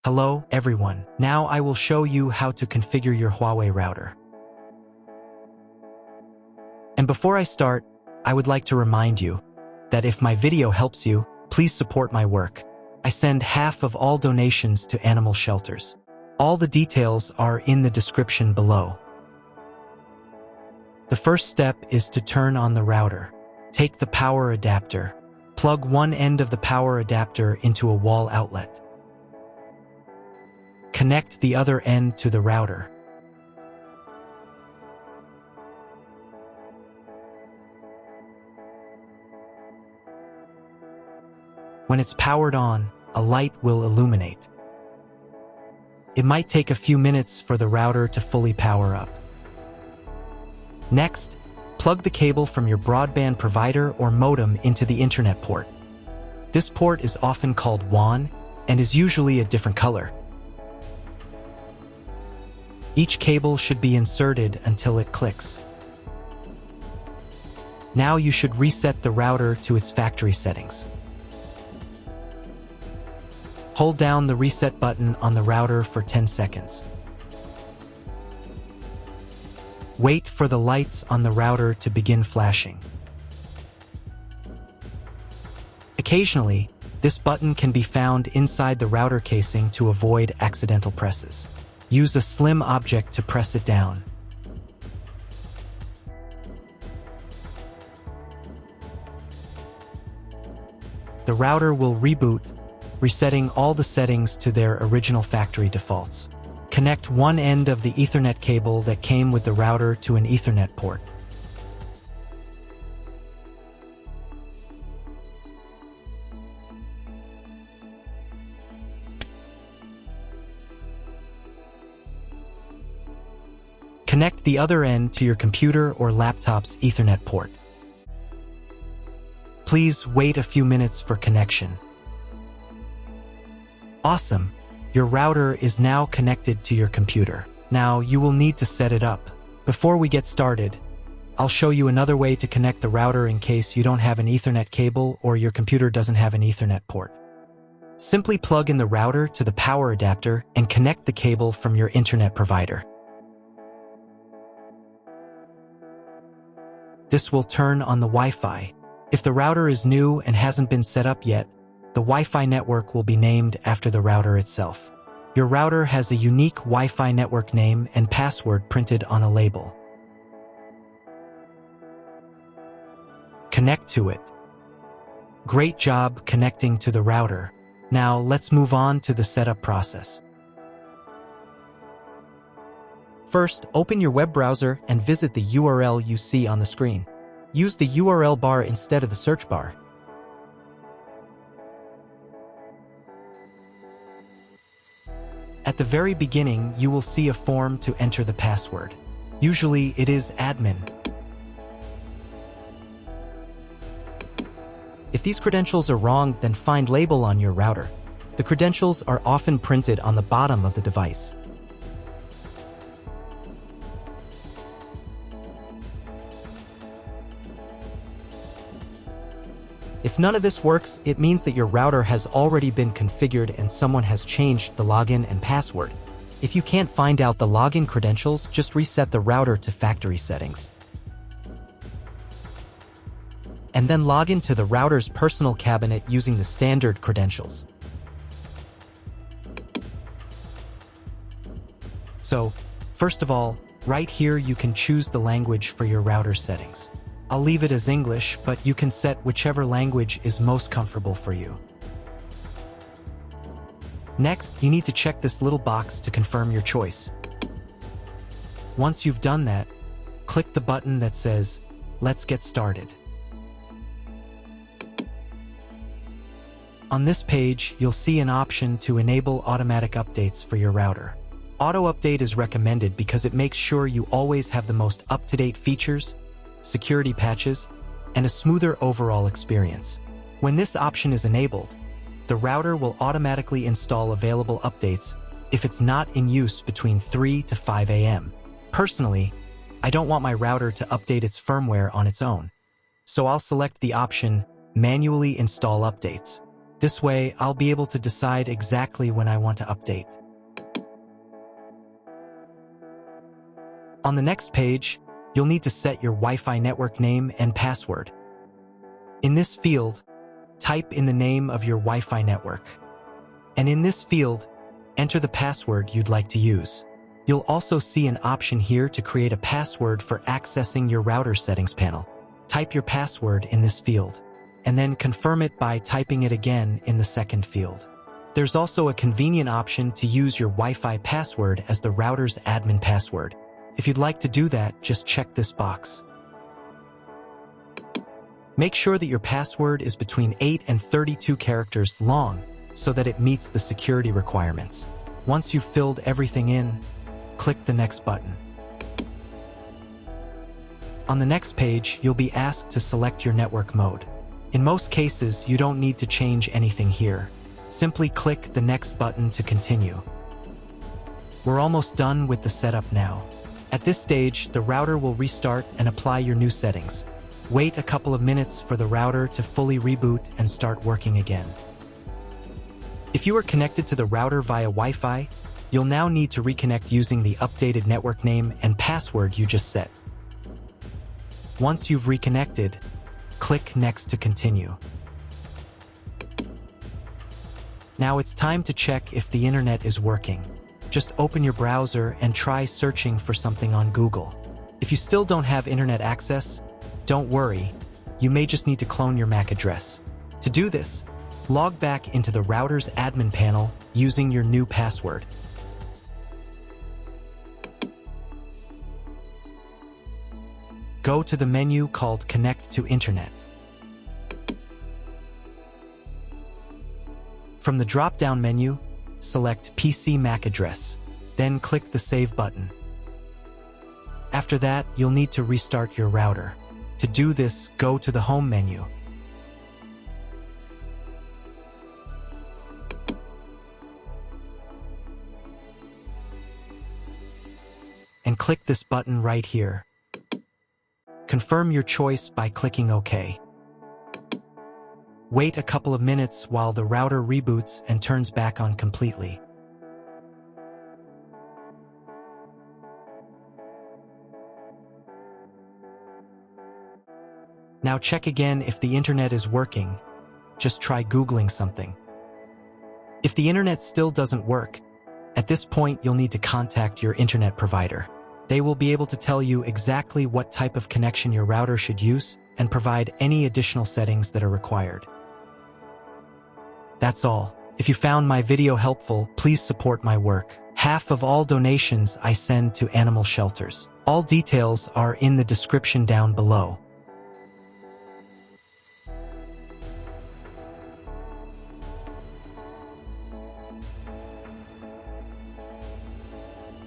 Hello, everyone. Now I will show you how to configure your Huawei router. And before I start, I would like to remind you that if my video helps you, please support my work. I send half of all donations to animal shelters. All the details are in the description below. The first step is to turn on the router. Take the power adapter. Plug one end of the power adapter into a wall outlet. Connect the other end to the router. When it's powered on, a light will illuminate. It might take a few minutes for the router to fully power up. Next, plug the cable from your broadband provider or modem into the internet port. This port is often called WAN and is usually a different color. Each cable should be inserted until it clicks. Now you should reset the router to its factory settings. Hold down the reset button on the router for 10 seconds. Wait for the lights on the router to begin flashing. Occasionally, this button can be found inside the router casing to avoid accidental presses. Use a slim object to press it down. The router will reboot, resetting all the settings to their original factory defaults. Connect one end of the Ethernet cable that came with the router to an Ethernet port. Connect the other end to your computer or laptop's Ethernet port. Please wait a few minutes for connection. Awesome! Your router is now connected to your computer. Now you will need to set it up. Before we get started, I'll show you another way to connect the router in case you don't have an Ethernet cable or your computer doesn't have an Ethernet port. Simply plug in the router to the power adapter and connect the cable from your internet provider. This will turn on the Wi-Fi. If the router is new and hasn't been set up yet, the Wi-Fi network will be named after the router itself. Your router has a unique Wi-Fi network name and password printed on a label. Connect to it. Great job connecting to the router. Now let's move on to the setup process. First, open your web browser and visit the URL you see on the screen. Use the URL bar instead of the search bar. At the very beginning, you will see a form to enter the password. Usually, it is admin. If these credentials are wrong, then find label on your router. The credentials are often printed on the bottom of the device. If none of this works, it means that your router has already been configured and someone has changed the login and password. If you can't find out the login credentials, just reset the router to factory settings. And then log into the router's personal cabinet using the standard credentials. So, first of all, right here you can choose the language for your router settings. I'll leave it as English, but you can set whichever language is most comfortable for you. Next, you need to check this little box to confirm your choice. Once you've done that, click the button that says, "Let's get started." On this page, you'll see an option to enable automatic updates for your router. Auto update is recommended because it makes sure you always have the most up-to-date features, security patches, and a smoother overall experience. When this option is enabled, the router will automatically install available updates if it's not in use between 3 to 5 a.m. Personally, I don't want my router to update its firmware on its own, so I'll select the option Manually Install Updates. This way, I'll be able to decide exactly when I want to update. On the next page, you'll need to set your Wi-Fi network name and password. In this field, type in the name of your Wi-Fi network. And in this field, enter the password you'd like to use. You'll also see an option here to create a password for accessing your router settings panel. Type your password in this field, and then confirm it by typing it again in the second field. There's also a convenient option to use your Wi-Fi password as the router's admin password. If you'd like to do that, just check this box. Make sure that your password is between 8 and 32 characters long so that it meets the security requirements. Once you've filled everything in, click the next button. On the next page, you'll be asked to select your network mode. In most cases, you don't need to change anything here. Simply click the next button to continue. We're almost done with the setup now. At this stage, the router will restart and apply your new settings. Wait a couple of minutes for the router to fully reboot and start working again. If you are connected to the router via Wi-Fi, you'll now need to reconnect using the updated network name and password you just set. Once you've reconnected, click Next to continue. Now it's time to check if the internet is working. Just open your browser and try searching for something on Google. If you still don't have internet access, don't worry, you may just need to clone your MAC address. To do this, log back into the router's admin panel using your new password. Go to the menu called Connect to Internet. From the drop-down menu, select PC MAC address, then click the Save button. After that, you'll need to restart your router. To do this, go to the Home menu. And click this button right here. Confirm your choice by clicking OK. Wait a couple of minutes while the router reboots and turns back on completely. Now check again if the internet is working. Just try Googling something. If the internet still doesn't work, at this point you'll need to contact your internet provider. They will be able to tell you exactly what type of connection your router should use and provide any additional settings that are required. That's all. If you found my video helpful, please support my work. Half of all donations I send to animal shelters. All details are in the description down below.